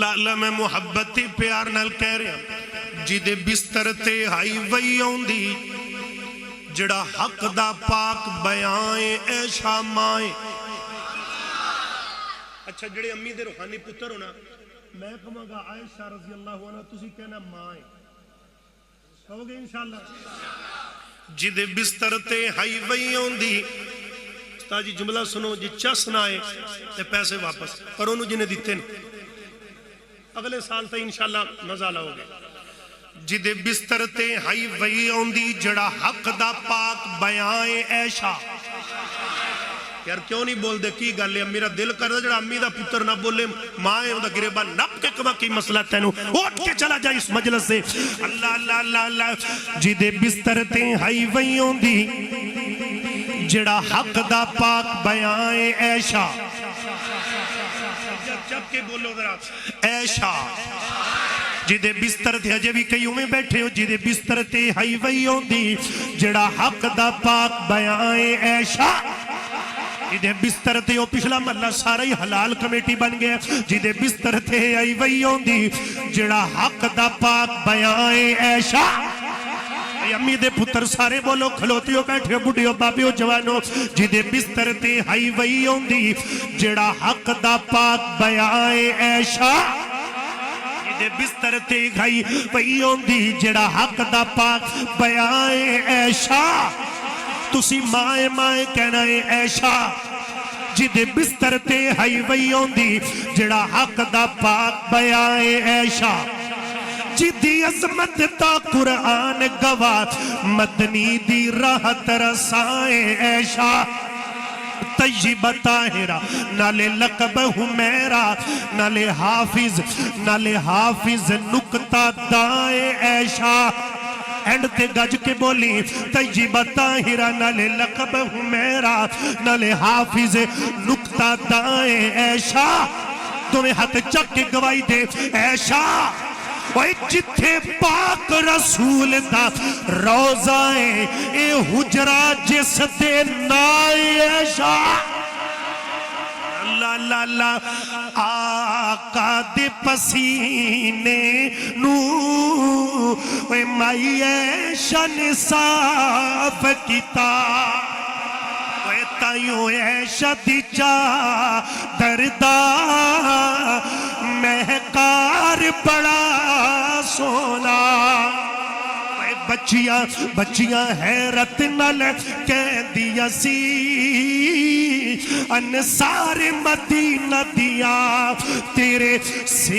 اللہ اللہ میں محبتی پیار نال کہہ رہا جدے بستر تے ہائی وئی آؤندی جڑا حق دا پاک بیائیں ایشا مائیں. اچھا جڑے امی دے روحانی پتر ہونا میں کہوں گا عائشہ رضی اللہ عنہ تسی کہنا مائیں کہو گے انشاءاللہ. جدے بستر تے ہائی وئی آؤندی جی جملہ سنو جی چس نہ آئے تے پیسے واپس پر انہوں جنہیں دیتے نہیں اگلے سال تے انشاءاللہ مزہ لاؤ گے. جدے بستر تے ہائی وئی آندی جڑا حق دا پاک بیائیں ایشا. یار کیوں نہیں بول دے کی گل ہے میرا دل کر دا جڑا امی دا پتر نہ بولے ماں ہے دا گریبا نپ کے کما کی مسئلہ تینو اٹھ کے چلا جائے اس مجلس سے. اللہ اللہ اللہ اللہ. جدے بستر تے ہائی وئی آندی جڑا حق دا پاک بیائیں ایشا. جب کے بولو ذرا ایشا. جدے بستر تے ہجے بھی کئی میں بیٹھے ہو جدے بستر تے ہائی وئی ہوندی جڑا حق دا پاک بیائیں ایشا. جدے بستر تے او پچھلا محلہ سارا ہی حلال کمیٹی بن گیا. جدے بستر تے ہائی وئی ہوندی جڑا حق دا پاک بیائیں ایشا. امی دے پتر سارے بولو کھلوتیوں بیٹھے بڑھیوں بابیوں جوانوں. جدے بستر تے ہائی وئی ہوندی جڑا حق دا پاک بیائیں ایشا. جدے بستر تے ہائی وئی ہوندی جڑا حق دا پاک بیائیں ایشا. تسی مائیں مائیں کہنا ہے ایشا. جدے بستر تے ہائی وئی ہوندی جڑا حق دا پاک بیائیں ایشا. جدی عظمت تا قرآن گواہ مدنی دی راحت رسائیں ایشا. طیب طاہرہ نالے لقب حمیرہ نالے حافظ نکتہ دائیں ایشا. اینڈ تے گج کے بولی طیب طاہرہ نالے لقب حمیرہ نالے حافظ نکتہ دائیں ایشا. تمہیں ہاتھ چک کے گواہی دے ایشا. وہی جتھے پاک رسول دا روزائیں اے حجرہ جس دے نائے ایشا. اللہ اللہ اللہ. آقا دے پسینے نو وے مائی ایشا نصاف کیتا. وے تائیوں ایشا دی جا دردہ مہکار بڑا سونا. بچیاں حیرت نال کہہ دیا سی انصار مدینہ دیا تیرے سے